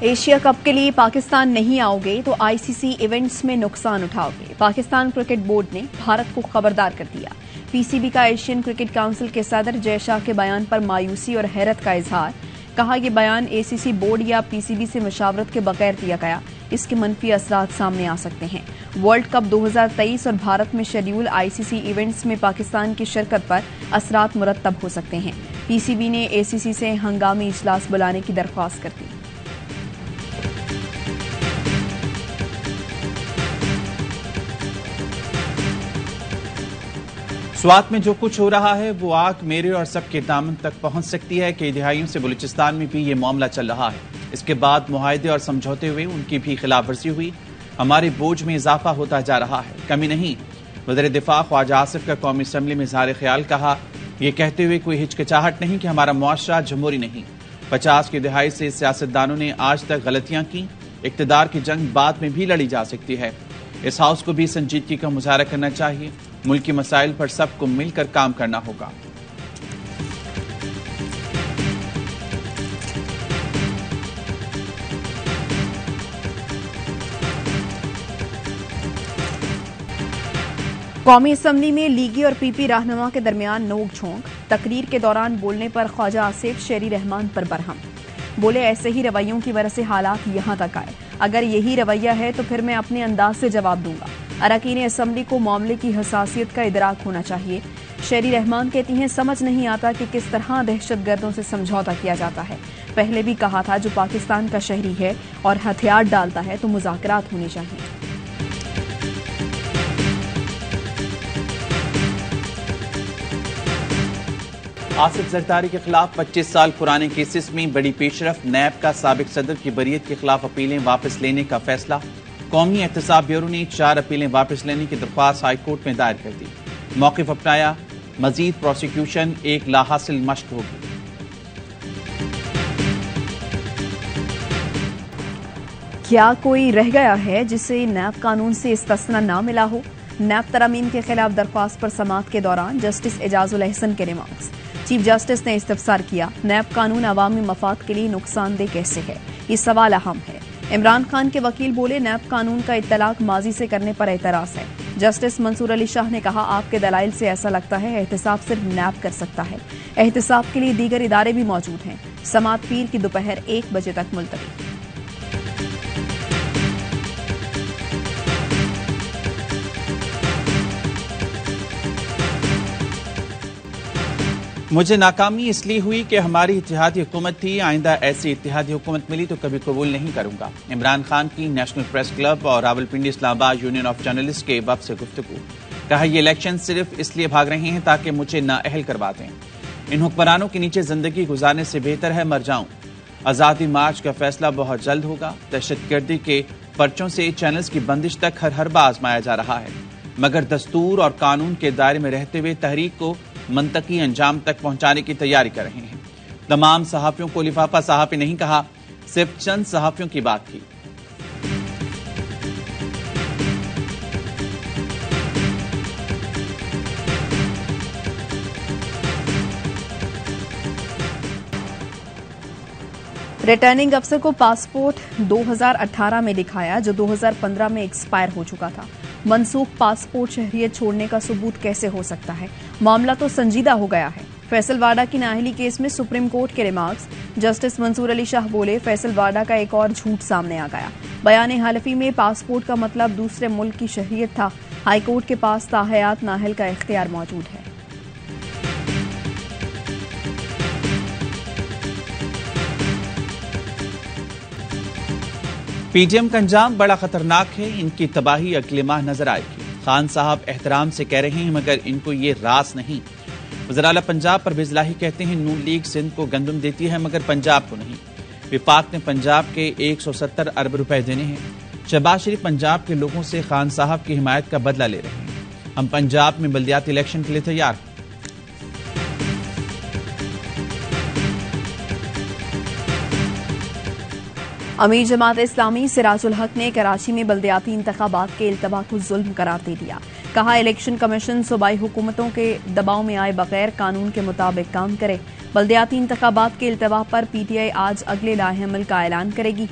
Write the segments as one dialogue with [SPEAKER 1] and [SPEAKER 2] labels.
[SPEAKER 1] Asia cup के लिए पाकिस्तान नहीं आओगे तो आईसीसी इवेंट्स में नुकसान उठाओगे। पाकिस्तान क्रिकेट बोर्ड ने भारत को खबरदार कर दिया। पीसीबी का एशियन क्रिकेट काउंसिल के सदर जय शाह के बयान पर मायूसी और हैरत का इजहार। कहा यह बयान एसीसी बोर्ड या पीसीबी से मशावरत के बगैर दिया गया, इसके मनफी असरात सामने आ सकते हैं। वर्ल्ड कप 2023 और भारत में शेड्यूल आईसीसी इवेंट्स में पाकिस्तान की शिरकत पर असरात मुरत्तब हो सकते हैं। पीसीबी ने एसीसी से हंगामी इजलास बुलाने की दरख्वास्त कर दी।
[SPEAKER 2] स्वात में जो कुछ हो रहा है वो आग मेरे और सबके दामन तक पहुंच सकती है। कई दिहाइयों से बलूचिस्तान में भी ये मामला चल रहा है। इसके बाद मुआहदे और समझौते हुए उनकी भी खिलाफवर्जी हुई। हमारे बोझ में इजाफा होता जा रहा है, कमी नहीं। वज़ीर दिफा ख्वाजा आसिफ का कौमी असम्बली में इज़हार ख्याल कहा, यह कहते हुए कोई हिचकिचाहट नहीं कि हमारा मुआशरा जमहूरी नहीं। 50 की दिहाई से सियासतदानों ने आज तक गलतियां की। इक़्तिदार की जंग बाद में भी लड़ी जा सकती है। इस हाउस को भी संजीदगी का मुजाहरा करना चाहिए। मुल्की मसाइल पर सबको मिलकर काम करना होगा।
[SPEAKER 1] कौमी असम्बली में लीगी और पीपी रहनुमा के दरमियान नोक-झोंक। तकरीर के दौरान बोलने पर ख्वाजा आसिफ शेरी रहमान पर बरहम। बोले, ऐसे ही रवैयों की वजह से हालात यहां तक आए। अगर यही रवैया है तो फिर मैं अपने अंदाज से जवाब दूंगा। अरकान असम्बली को मामले की हसासियत का इदराक होना चाहिए। शेरी रहमान कहती हैं, समझ नहीं आता कि किस तरह दहशतगर्दों से समझौता किया जाता है। पहले भी कहा था, जो पाकिस्तान का शहरी है और हथियार डालता है तो मुज़ाकरात होने चाहिए।
[SPEAKER 2] आसिफ जरदारी के खिलाफ 25 साल पुराने केसेस में बड़ी पेशरफ। नैब का साबिक सदर की बरीयत के खिलाफ अपीलें वापस लेने का फैसला। कौमी एहतसाब ब्यूरो ने 4 अपीलें वापस लेने की दरख्वास्त हाईकोर्ट में दायर कर दी। मौक़िफ़ अपनाया, मजीद प्रोसिक्यूशन एक लाहासिल मश्क होगी।
[SPEAKER 1] क्या कोई रह गया है जिसे नैब कानून से इस्तिस्ना न मिला हो? नैब तरमीम के खिलाफ दरख्वास्त पर समाअत के दौरान जस्टिस एजाजुल अहसन के रिमार्क्स। चीफ जस्टिस ने इस्तफसार किया, नैब कानून अवामी मफाद के लिए नुकसानदेह कैसे है? ये सवाल अहम है। इमरान खान के वकील बोले, नैब कानून का इत्तलाक माजी से करने पर एतराज है। जस्टिस मंसूर अली शाह ने कहा, आपके दलाइल से ऐसा लगता है एहतसाब सिर्फ नैब कर सकता है। एहतसाब के लिए दीगर इदारे भी मौजूद हैं। समाअत पीर की दोपहर 1 बजे तक मुलतवी।
[SPEAKER 2] मुझे नाकामी इसलिए हुई कि हमारी इत्तेहादी हुकूमत थी। आइंदा ऐसी इत्तेहादी हुकूमत मिली तो कभी कबूल नहीं करूंगा। इमरान खान की नेशनल प्रेस क्लब और Rawalpindi Islamabad union of journalist के वफ़द से गुफ्तगू। कहा, ये इलेक्शन सिर्फ इसलिए भाग रहे हैं ताकि मुझे नाअहल करवा दें। इन हुक्मरानों के नीचे जिंदगी गुजारने से बेहतर है मर जाऊं। आज़ादी मार्च का फैसला बहुत जल्द होगा। दहशतगर्दी के पर्चों से चैनल्स की बंदिश तक हर बार आजमाया जा रहा है, मगर दस्तूर और कानून के दायरे में रहते हुए तहरीक को मंतकी अंजाम तक पहुंचाने की तैयारी कर रहे हैं। तमाम सहाफियों को लिफाफा सहाफी नहीं कहा, सिर्फ चंद सहाफियों की बात की।
[SPEAKER 1] रिटर्निंग अफसर को पासपोर्ट 2018 में दिखाया जो 2015 में एक्सपायर हो चुका था। मनसूख पासपोर्ट शहरियत छोड़ने का सबूत कैसे हो सकता है? मामला तो संजीदा हो गया है। फैसल वाडा की नाअहली केस में सुप्रीम कोर्ट के रिमार्क्स। जस्टिस मंसूर अली शाह बोले, फैसल वाडा का एक और झूठ सामने आ गया। बयान हलफी में पासपोर्ट का मतलब दूसरे मुल्क की शहरियत था। हाईकोर्ट के पास ताहयात नाअहल का इख्तियार मौजूद है।
[SPEAKER 2] पीडीएम का अंजाम बड़ा खतरनाक है। इनकी तबाही अगले माह नजर आएगी। खान साहब एहतराम से कह रहे हैं, मगर इनको ये रास नहीं। वज़ीर आला पंजाब परवेज़ इलाही कहते हैं, नून लीग सिंध को गंदम देती है मगर पंजाब को नहीं। विफाक ने पंजाब के 170 अरब रुपए देने हैं। शहबाज शरीफ पंजाब के लोगों से खान साहब की हिमायत का बदला ले रहे हैं। हम पंजाब में बल्दियाती इलेक्शन के लिए तैयार हैं।
[SPEAKER 1] अमीर जमात इस्लामी सिराजुल हक ने कराची में बल्दियाती इंतखाबात के इल्तवा को जुल्म करार दे दिया। कहा, इलेक्शन कमीशन सूबाई हुकूमतों के दबाव में आए बगैर कानून के मुताबिक काम करे। बल्दियाती इंतखाबात के इल्तवा पर पीटीआई आज अगले लाहेअमल का ऐलान करेगी।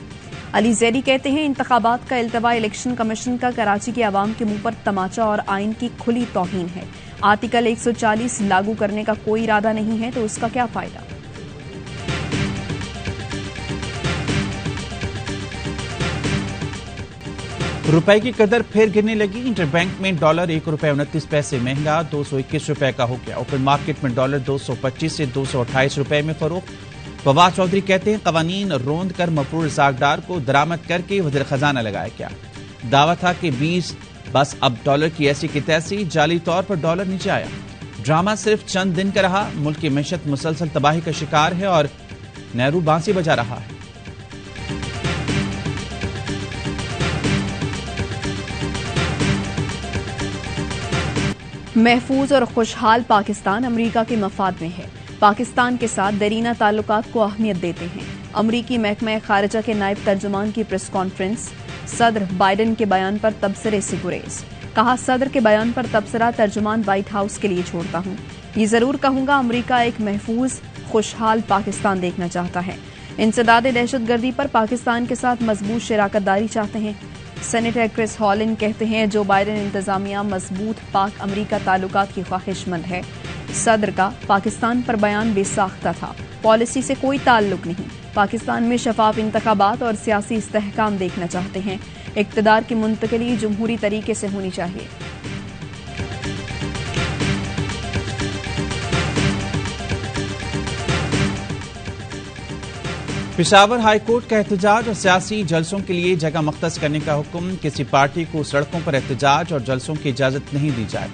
[SPEAKER 1] अली ज़ैदी कहते हैं, इंतखाबात का इल्तवा इलेक्शन कमीशन का कराची के अवाम के मुंह पर तमाचा और आइन की खुली तौहीन है। आर्टिकल 140 लागू करने का कोई इरादा नहीं है तो उसका क्या फायदा।
[SPEAKER 2] रुपए की कदर फिर गिरने लगी। इंटरबैंक में डॉलर ₹1.29 महंगा 221 रुपए का हो गया। ओपन मार्केट में डॉलर 225 से 228 रुपए में फरोख्त। फवाद चौधरी कहते हैं, कवानीन रोंद कर मफरूर इसाकदार को दरामद करके वज़ीर खजाना लगाया गया। दावा था कि 20 बस अब डॉलर की ऐसी की तैसी, जाली तौर पर डॉलर नीचे आया। ड्रामा सिर्फ चंद दिन का रहा। मुल्क की मैशत मुसलसल तबाही का शिकार है और नेहरू बांसी बजा रहा है।
[SPEAKER 1] महफूज और खुशहाल पाकिस्तान अमरीका के मफाद में है। पाकिस्तान के साथ दरीना ताल्लुकात को अहमियत देते हैं। अमरीकी महकमा खारिजा के नायब तर्जुमान की प्रेस कॉन्फ्रेंस। सदर बाइडन के बयान पर तबसरे से गुरेज। कहा, सदर के बयान पर तबसरा तर्जुमान व्हाइट हाउस के लिए छोड़ता हूं। ये जरूर कहूंगा, अमरीका एक महफूज खुशहाल पाकिस्तान देखना चाहता है। इंसदाद दहशतगर्दी पर पाकिस्तान के साथ मजबूत शराकतदारी चाहते हैं। सेनेटर क्रिस हॉलिन कहते हैं, जो बाइडन इंतजामिया मजबूत पाक अमरीका ताल्लुकात की ख्वाहिशमंद है। सदर का पाकिस्तान पर बयान बेसाख्ता था। पॉलिसी से कोई ताल्लुक नहीं। पाकिस्तान में शफाफ इंतखाबात और सियासी इस्तेहकाम देखना चाहते हैं। इक्तदार की मुंतकिली जमहूरी तरीके से होनी चाहिए।
[SPEAKER 2] पेशावर हाईकोर्ट का एहतजाज और सियासी जलसों के लिए जगह मख्तस करने का हुक्म। किसी पार्टी को सड़कों पर एहतजाज और जलसों की इजाजत नहीं दी जाए।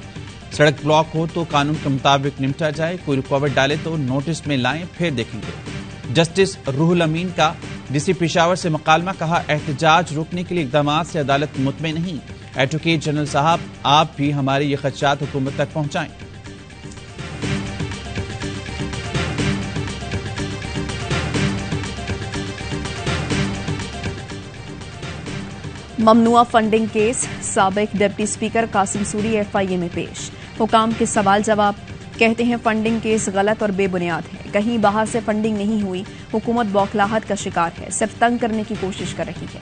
[SPEAKER 2] सड़क ब्लॉक हो तो कानून के मुताबिक निपटा जाए। कोई रुकावट डाले तो नोटिस में लाएं, फिर देखेंगे। जस्टिस रूहुल अमीन का डीसी पेशावर से मुकालमा। कहा, एहतजाज रोकने के लिए इकदाम से अदालत मुतमिन नहीं। एडवोकेट जनरल साहब, आप भी हमारे ये खदशात हुकूमत तक पहुंचाएं।
[SPEAKER 1] ममनुआ फंडिंग केस। साबिक deputy speaker Qasim Suri FIA में पेश। हुकाम के सवाल जवाब। कहते हैं, फंडिंग केस गलत और बेबुनियाद है। कहीं बाहर से फंडिंग नहीं हुई। हुकूमत बौखलाहट का शिकार है, सिर्फ तंग करने की कोशिश कर रही है।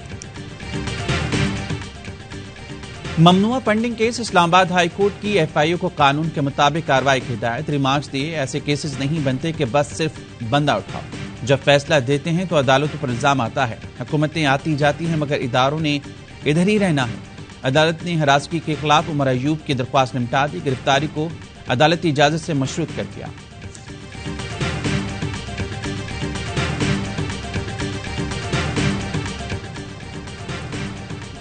[SPEAKER 2] ममनुआ funding case. Islamabad high court की एफआईए को कानून के मुताबिक कार्रवाई की हिदायत। रिमार्क्स दिए, ऐसे केसेस नहीं बनते कि बस सिर्फ बंदा उठाओ। जब फैसला देते हैं तो अदालतों पर इल्जाम आता है। हुकूमतें आती जाती हैं मगर इदारों ने इधर ही रहना है। अदालत ने हरासगी के खिलाफ उमर अयूब की दरख्वास्त निपटा दी। गिरफ्तारी को अदालती इजाजत से मशरूत कर दिया।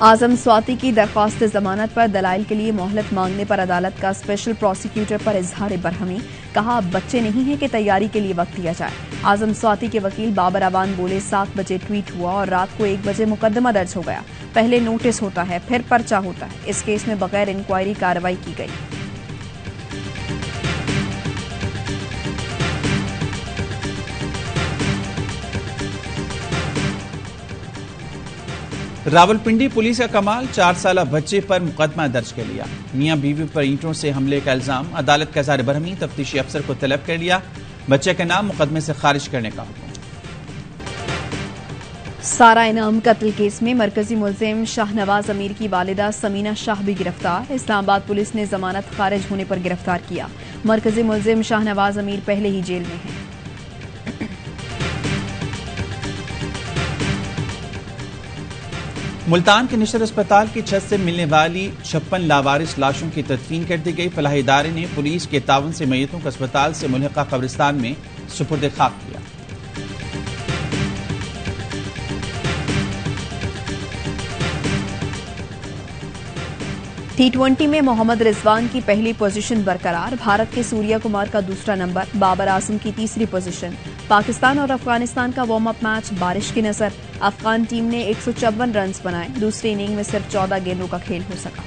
[SPEAKER 1] आजम स्वाति की दरख्वास्त जमानत पर दलाइल के लिए मोहलत मांगने पर अदालत का स्पेशल प्रोसिक्यूटर पर इजहार बरहमी। कहा, अब बच्चे नहीं हैं कि तैयारी के लिए वक्त दिया जाए। आजम स्वाति के वकील बाबर अवान बोले, 7 बजे ट्वीट हुआ और रात को 1 बजे मुकदमा दर्ज हो गया। पहले नोटिस होता है, फिर पर्चा होता है। इस केस में बगैर इंक्वायरी कार्रवाई की गई।
[SPEAKER 2] रावलपिंडी पुलिस का कमाल। 4 साला बच्चे पर मुकदमा दर्ज कर लिया। मियां बीवी पर ईंटों से हमले का इल्जाम। अदालत का इज़हार बरहमी। तफ्तीशी अफसर को तलब कर लिया। बच्चे का नाम मुकदमे से खारिज करने का हुक्म।
[SPEAKER 1] सारा इनाम कत्ल केस में मरकजी मुलजिम शाहनवाज अमीर की वालिदा समीना शाह भी गिरफ्तार। इस्लामाबाद पुलिस ने जमानत खारिज होने पर गिरफ्तार किया। मरकजी मुलजिम शाहनवाज अमीर पहले ही जेल में है।
[SPEAKER 2] मुल्तान के निशर अस्पताल की छत से मिलने वाली 56 लावारिस लाशों की तदफीन कर दी गई। फलाही इदारे ने पुलिस के तावन से मैयतों को अस्पताल से मुल्हिका कब्रिस्तान में सुपुर्द खाक किया।
[SPEAKER 1] T20 में मोहम्मद रिजवान की पहली पोजीशन बरकरार। भारत के सूर्या कुमार का दूसरा नंबर, बाबर आजम की तीसरी पोजीशन। पाकिस्तान और अफगानिस्तान का वार्म अप मैच बारिश की नजर। अफगान टीम ने 154 रन बनाए। दूसरी इनिंग में सिर्फ 14 गेंदों का खेल हो सका।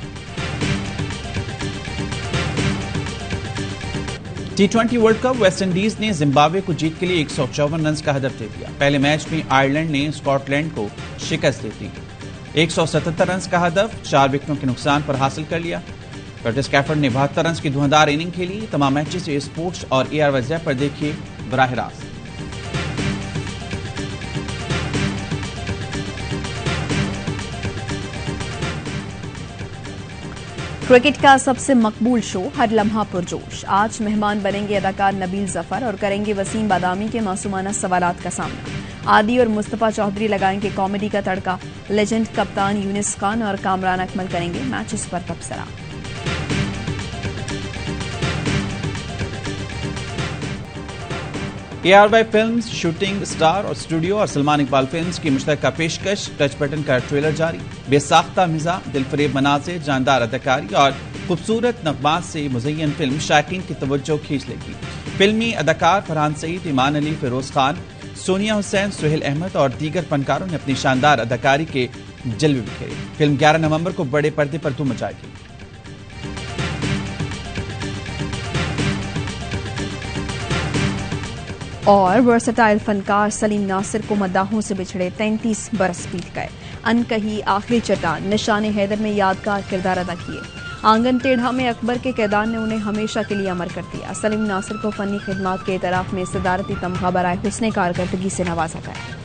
[SPEAKER 2] T20 world cup. वेस्टइंडीज ने जिम्बाब्वे को जीत के लिए 154 रन का हदफ दे दिया। पहले मैच में आयरलैंड ने स्कॉटलैंड को शिकस्त दे दी। 177 रन का हदफ 4 विकेटों के नुकसान पर हासिल कर लिया। कर्टिस कैफर्ड ने 72 रन की धुआंधार इनिंग खेली। तमाम मैचेस स्पोर्ट्स और ARY पर देखिए बराह रास्त।
[SPEAKER 1] क्रिकेट का सबसे मकबूल शो हर लम्हा पुरजोश। आज मेहमान बनेंगे अदाकार नबील जफर और करेंगे वसीम बादामी के मासूमाना सवालात का सामना। आदि और मुस्तफा चौधरी लगाएंगे कॉमेडी का तड़का। लेजेंड कप्तान यूनिस खान और कामरान अकमल करेंगे मैचेस पर तबसरा।
[SPEAKER 2] ARY फिल्म्स, शूटिंग स्टार और स्टूडियो और सलमान इकबाल फिल्म्स की मुश्तरका पेशकश टच बटन का ट्रेलर जारी। बेसाख्ता मिज़ा, दिलफरेब मनाज़िर, जानदार अदाकारी और खूबसूरत नग़मात से मुज़य्यन फिल्म शायकीन की तवज्जो खींच लेगी। फिल्मी अदाकार फरहान सईद, ईमान अली, फिरोज खान, सोनिया हुसैन, सुहेल अहमद और दीगर फनकारों ने अपनी शानदार अदाकारी के जलवे बिखेरे। फिल्म 11 नवंबर को बड़े पर्दे पर धूम मचाएगी।
[SPEAKER 1] और वर्सटाइल फनकार सलीम नासिर को मद्दाहों से बिछड़े 33 बरस बीत गए। अनकही आखिरी चट्टान निशान हैदर में यादगार किरदार अदा किए। आंगन टेढ़ा में अकबर के किरदार ने उन्हें हमेशा के लिए अमर कर दिया। सलीम नासिर को फनी खिदमात के एतराफ में सदारती तमगा बराए हुस्ने कारकर्दगी से नवाजा गया।